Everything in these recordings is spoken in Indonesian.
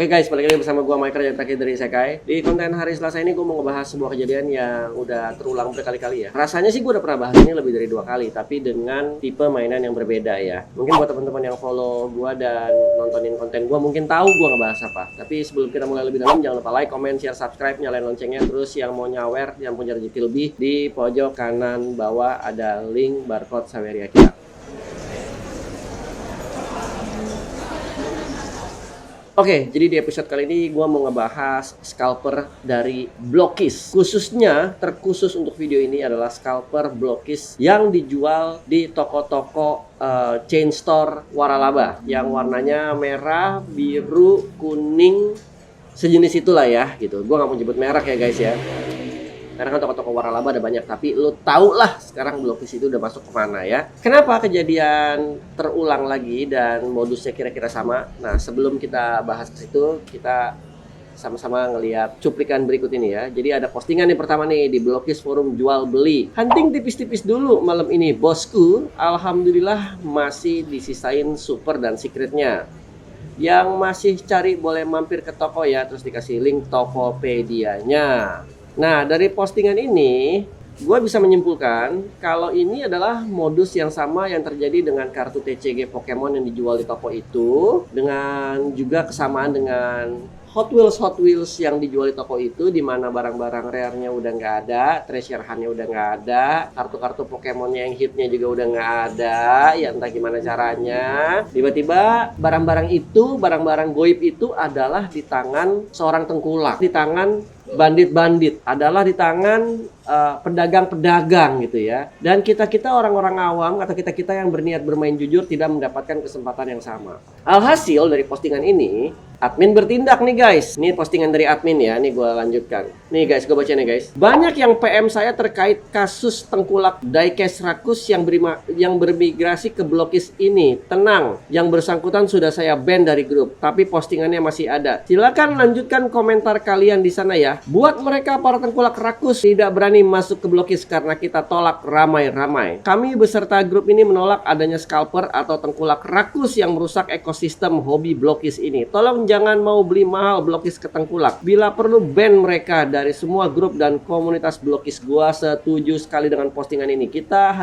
Oke guys, balik lagi bersama gua Michael yang terakhir dari Isekai. Di konten hari Selasa ini gua mau ngebahas sebuah kejadian yang udah terulang berkali-kali ya. Rasanya sih gua udah pernah bahas ini lebih dari 2 kali, tapi dengan tipe mainan yang berbeda ya. Mungkin buat teman-teman yang follow gua dan nontonin konten gua mungkin tahu gua ngebahas apa. Tapi sebelum kita mulai lebih dalam, jangan lupa like, comment, share, subscribe, nyalain loncengnya. Terus yang mau nyawer, yang punya rezeki lebih, di pojok kanan bawah ada link barcode Saweria kita. Oke, jadi di episode kali ini gue mau ngebahas scalper dari Blokis. Khususnya, terkhusus untuk video ini adalah scalper Blokis yang dijual di toko-toko chain store waralaba. Yang warnanya merah, biru, kuning, sejenis itulah ya gitu. Gue gak mau nyebut merek ya guys ya. Karena kan toko-toko waralaba ada banyak, tapi lo tau lah sekarang Blokis itu udah masuk kemana ya. Kenapa kejadian terulang lagi dan modusnya kira-kira sama? Nah, sebelum kita bahas ke situ, kita sama-sama ngelihat cuplikan berikut ini ya. Jadi ada postingan nih pertama nih di Blokis forum jual beli. Hunting tipis-tipis dulu malam ini bosku. Alhamdulillah masih disisain super dan secretnya. Yang masih cari boleh mampir ke toko ya, terus dikasih link Tokopedia-nya. Nah, dari postingan ini, gue bisa menyimpulkan kalau ini adalah modus yang sama yang terjadi dengan kartu TCG Pokemon yang dijual di toko itu, dengan juga kesamaan dengan Hot Wheels yang dijual di toko itu, di mana barang-barang rare-nya udah nggak ada, treasure hunt-nya udah nggak ada, kartu-kartu Pokemon-nya yang hit-nya juga udah nggak ada, ya entah gimana caranya. Tiba-tiba barang-barang goib itu adalah di tangan seorang tengkulak, di tangan bandit-bandit, adalah di tangan pedagang-pedagang gitu ya. Dan kita-kita orang-orang awam atau kita-kita yang berniat bermain jujur tidak mendapatkan kesempatan yang sama. Alhasil dari postingan ini, admin bertindak nih guys. Ini postingan dari admin ya, nih gue lanjutkan. Nih guys, gue baca nih guys. Banyak yang PM saya terkait kasus tengkulak diecast rakus yang bermigrasi ke Blokis ini. Tenang, yang bersangkutan sudah saya ban dari grup, tapi postingannya masih ada. Silakan lanjutkan komentar kalian di sana ya. Buat mereka para tengkulak rakus tidak berani masuk ke Blokis karena kita tolak ramai-ramai. Kami beserta grup ini menolak adanya scalper atau tengkulak rakus yang merusak ekosistem hobi Blokis ini. Tolong jangan mau beli mahal Blokis ke tengkulak. Bila perlu ban mereka dari semua grup dan komunitas Blokis. Gua setuju sekali dengan postingan ini. Kita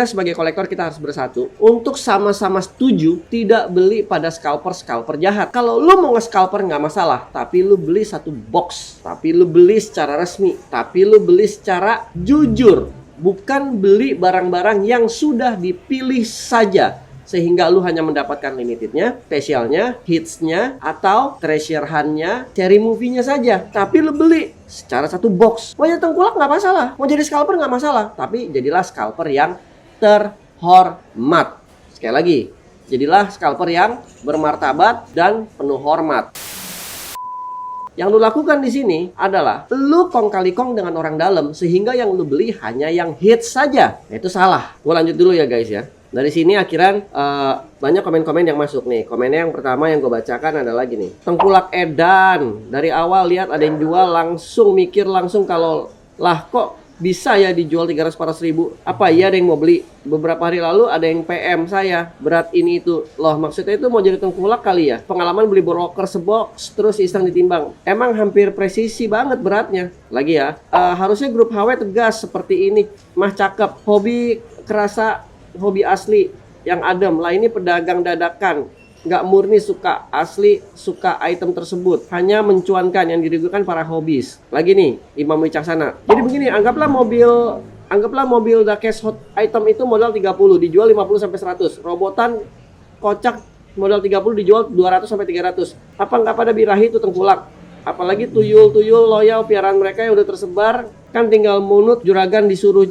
sebagai kolektor kita harus bersatu untuk sama-sama setuju tidak beli pada scalper jahat. Kalau lu mau nge-scalper nggak masalah, tapi lu beli satu box, tapi lu beli secara resmi, tapi lu beli secara jujur, bukan beli barang-barang yang sudah dipilih saja sehingga lu hanya mendapatkan limitednya, spesialnya, hitsnya, atau treasure hunt-nya, seri movie-nya saja. Tapi lu beli secara satu box. Mau jadi tengkulak nggak masalah, mau jadi scalper nggak masalah, tapi jadilah scalper yang terhormat. Sekali lagi, jadilah scalper yang bermartabat dan penuh hormat. Yang lu lakukan di sini adalah lu kong kali kong dengan orang dalam sehingga yang lu beli hanya yang hits saja. Itu salah. Gue lanjut dulu ya guys ya. Dari sini akhiran banyak komen-komen yang masuk nih. Komennya yang pertama yang gue bacakan adalah gini. Tengkulak edan. Dari awal lihat ada yang jual langsung mikir langsung kalau lah kok bisa ya dijual 300-400 ribu. Apa iya ada yang mau beli? Beberapa hari lalu ada yang PM saya, berat ini itu. Loh maksudnya itu mau jadi tengkulak kali ya? Pengalaman beli broker sebox terus iseng ditimbang. Emang hampir presisi banget beratnya. Lagi ya, harusnya grup HW tegas seperti ini. Mah cakep, hobi kerasa, hobi asli yang adem. Lah ini pedagang dadakan. Nggak murni suka asli, suka item tersebut. Hanya mencuankan yang dirugikan para hobis. Lagi nih, Imam Wicaksana. Jadi begini, anggaplah mobil diecast hot item itu modal 30, dijual 50-100. Robotan kocak modal 30 dijual 200-300. Apa nggak pada birahi itu tengkulak? Apalagi tuyul piaraan mereka yang udah tersebar, kan tinggal munut juragan disuruh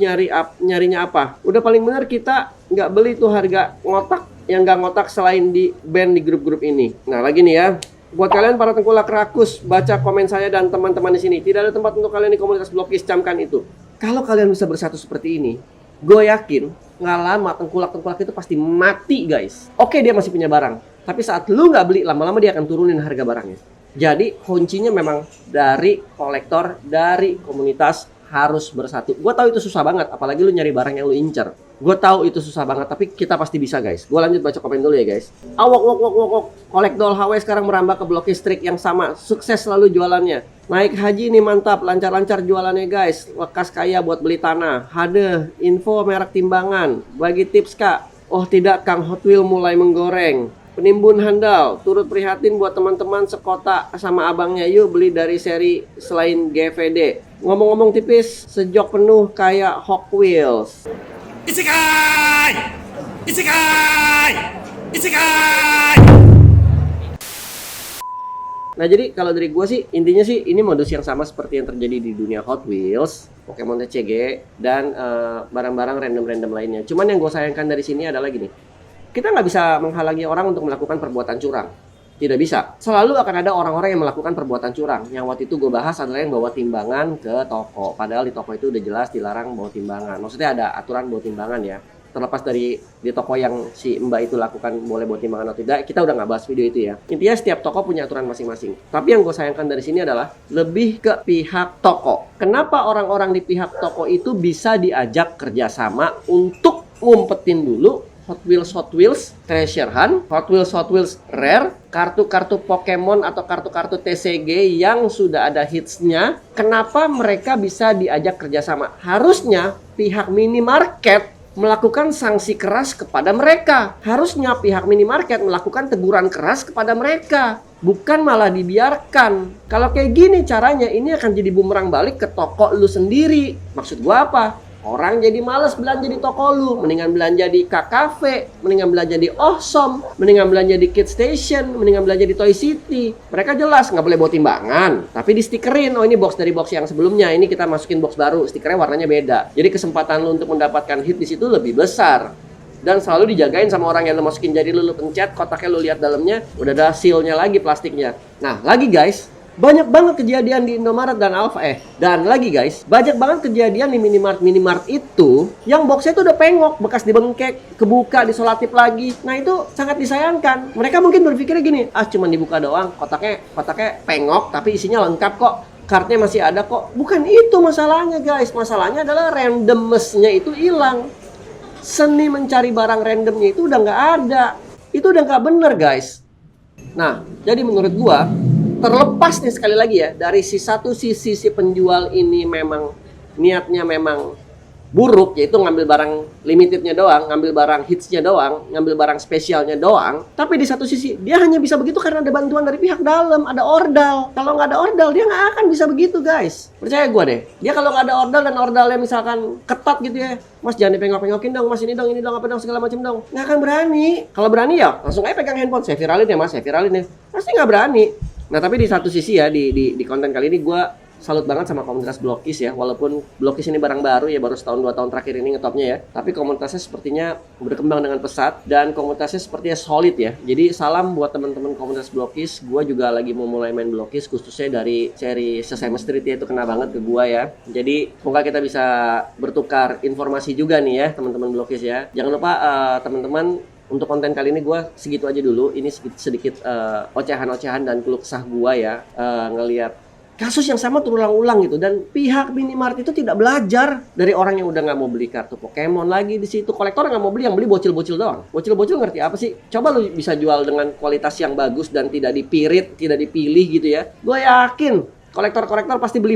nyarinya apa. Udah paling bener kita nggak beli tuh harga ngotak yang nggak ngotak selain di band di grup-grup ini. Nah lagi nih ya, buat kalian para tengkulak rakus, baca komen saya dan teman-teman di sini. Tidak ada tempat untuk kalian di komunitas Blokis, camkan itu. Kalau kalian bisa bersatu seperti ini, gue yakin nggak lama tengkulak-tengkulak itu pasti mati guys. Oke dia masih punya barang, tapi saat lu nggak beli lama-lama dia akan turunin harga barangnya. Jadi kuncinya memang dari kolektor, dari komunitas harus bersatu. Gue tahu itu susah banget, apalagi lu nyari barang yang lu incer. Gue tahu itu susah banget, tapi kita pasti bisa guys. Gue lanjut baca komen dulu ya guys. Awok wok wok wok wok. Kolekdol HW sekarang merambah ke blok listrik yang sama. Sukses selalu jualannya. Naik haji nih mantap, lancar-lancar jualannya guys. Lekas kaya buat beli tanah. Hade, info merek timbangan. Bagi tips kak. Oh tidak, Kang Hot Wheel mulai menggoreng. Penimbun handal, turut prihatin buat teman-teman sekota sama abangnya. Yuk beli dari seri selain GVD. Ngomong-ngomong tipis, sejok penuh kayak Hot Wheels. Isekai! Isekai! Isekai! Nah jadi kalau dari gue sih, intinya sih ini modus yang sama seperti yang terjadi di dunia Hot Wheels, Pokemon TCG, dan barang-barang random-random lainnya. Cuman yang gue sayangkan dari sini adalah gini, kita nggak bisa menghalangi orang untuk melakukan perbuatan curang. Tidak bisa. Selalu akan ada orang-orang yang melakukan perbuatan curang. Yang waktu itu gue bahas adalah yang bawa timbangan ke toko. Padahal di toko itu udah jelas dilarang bawa timbangan. Maksudnya ada aturan bawa timbangan ya. Terlepas dari di toko yang si Mbak itu lakukan boleh bawa timbangan atau tidak, kita udah nggak bahas video itu ya. Intinya setiap toko punya aturan masing-masing. Tapi yang gue sayangkan dari sini adalah lebih ke pihak toko. Kenapa orang-orang di pihak toko itu bisa diajak kerjasama untuk ngumpetin dulu Hot Wheels Treasure Hunt, Hot Wheels Rare, kartu-kartu Pokemon atau kartu-kartu TCG yang sudah ada hitsnya. Kenapa mereka bisa diajak kerjasama? Harusnya pihak minimarket melakukan sanksi keras kepada mereka. Harusnya pihak minimarket melakukan teguran keras kepada mereka. Bukan malah dibiarkan. Kalau kayak gini caranya, ini akan jadi bumerang balik ke toko lu sendiri. Maksud gua apa? Orang jadi males belanja di toko lu, mendingan belanja di KKV, mendingan belanja di Awesome, mendingan belanja di Kid Station, mendingan belanja di Toy City. Mereka jelas nggak boleh bawa timbangan, tapi di stikerin. Oh ini box dari box yang sebelumnya, ini kita masukin box baru, stikernya warnanya beda. Jadi kesempatan lu untuk mendapatkan hit di situ lebih besar. Dan selalu dijagain sama orang yang lu masukin jari lu pencet, kotaknya lu lihat dalamnya, udah ada sealnya lagi plastiknya. Nah lagi guys, banyak banget kejadian di Indomaret dan Alfa dan lagi guys, banyak banget kejadian di minimart itu yang boxnya itu udah pengok, bekas dibengkek, kebuka, disolatip lagi. Nah itu sangat disayangkan. Mereka mungkin berpikirnya gini, cuman dibuka doang, kotaknya pengok tapi isinya lengkap kok, kartnya masih ada kok. Bukan itu masalahnya guys, masalahnya adalah randomness-nya itu hilang. Seni mencari barang randomnya itu udah nggak ada. Itu udah nggak bener guys. Nah jadi menurut gua, terlepas nih sekali lagi ya, dari satu sisi si penjual ini memang niatnya memang buruk, yaitu ngambil barang limitednya doang, ngambil barang hitsnya doang, ngambil barang spesialnya doang. Tapi di satu sisi dia hanya bisa begitu karena ada bantuan dari pihak dalam, ada ordal. Kalau nggak ada ordal dia nggak akan bisa begitu guys. Percaya gue deh, dia kalau nggak ada ordal dan ordalnya misalkan ketat gitu ya, mas jangan dipengok-pengokin dong, mas ini dong apa dong segala macam dong, nggak akan berani. Kalau berani ya langsung aja pegang handphone, saya viralin ya mas, saya viralin ya, pasti nggak berani. Nah tapi di satu sisi ya, di konten kali ini gue salut banget sama komunitas Blokis ya. Walaupun Blokis ini barang baru ya, baru setahun 2 tahun terakhir ini ngetopnya ya, tapi komunitasnya sepertinya berkembang dengan pesat dan komunitasnya sepertinya solid ya. Jadi salam buat teman-teman komunitas Blokis. Gue juga lagi mau mulai main Blokis, khususnya dari seri Sesame Street ya, itu kena banget ke gue ya. Jadi semoga kita bisa bertukar informasi juga nih ya teman-teman Blokis ya. Jangan lupa teman-teman, untuk konten kali ini gue segitu aja dulu. Ini sedikit ocehan-ocehan dan keluh kesah gue ya, ngelihat kasus yang sama terulang-ulang gitu. Dan pihak minimart itu tidak belajar dari orang yang udah nggak mau beli kartu Pokemon lagi di situ. Kolektor nggak mau beli, yang beli bocil-bocil doang. Bocil-bocil ngerti apa sih? Coba lu bisa jual dengan kualitas yang bagus dan tidak dipirit, tidak dipilih gitu ya. Gue yakin kolektor-kolektor pasti beli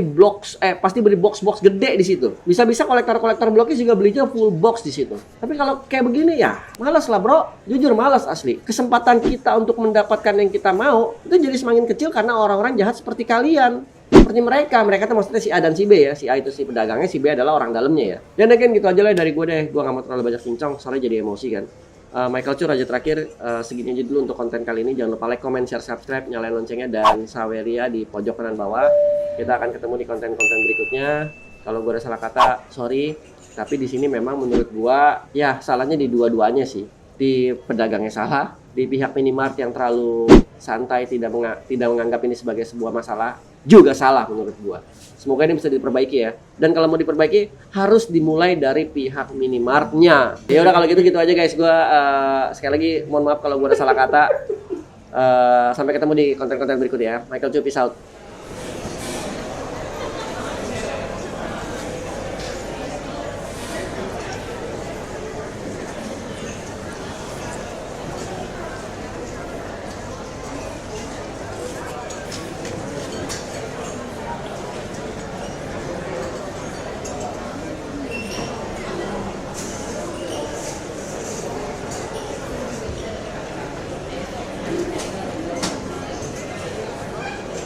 pasti beli box-box gede di situ. Bisa-bisa kolektor-kolektor Blokis juga belinya full box di situ. Tapi kalau kayak begini ya, malas lah bro. Jujur malas asli. Kesempatan kita untuk mendapatkan yang kita mau itu jadi semakin kecil karena orang-orang jahat seperti kalian. Seperti mereka tuh maksudnya si A dan si B ya. Si A itu si pedagangnya, si B adalah orang dalamnya ya. Dan again gitu aja lah dari gue deh. Gue gak mau terlalu banyak cincong, soalnya jadi emosi kan. Michael Cur aja terakhir, segini aja dulu untuk konten kali ini. Jangan lupa like, comment, share, subscribe, nyalain loncengnya, dan Saweria di pojok kanan bawah. Kita akan ketemu di konten-konten berikutnya. Kalau gue ada salah kata, sorry. Tapi di sini memang menurut gue, ya salahnya di dua-duanya sih. Di pedagangnya salah, di pihak minimart yang terlalu santai, tidak menganggap ini sebagai sebuah masalah, juga salah menurut gue. Semoga ini bisa diperbaiki ya. Dan kalau mau diperbaiki harus dimulai dari pihak minimartnya. Ya udah kalau gitu aja guys. Gue sekali lagi mohon maaf kalau gue ada salah kata. Sampai ketemu di konten-konten berikutnya. Michael Cu, peace out.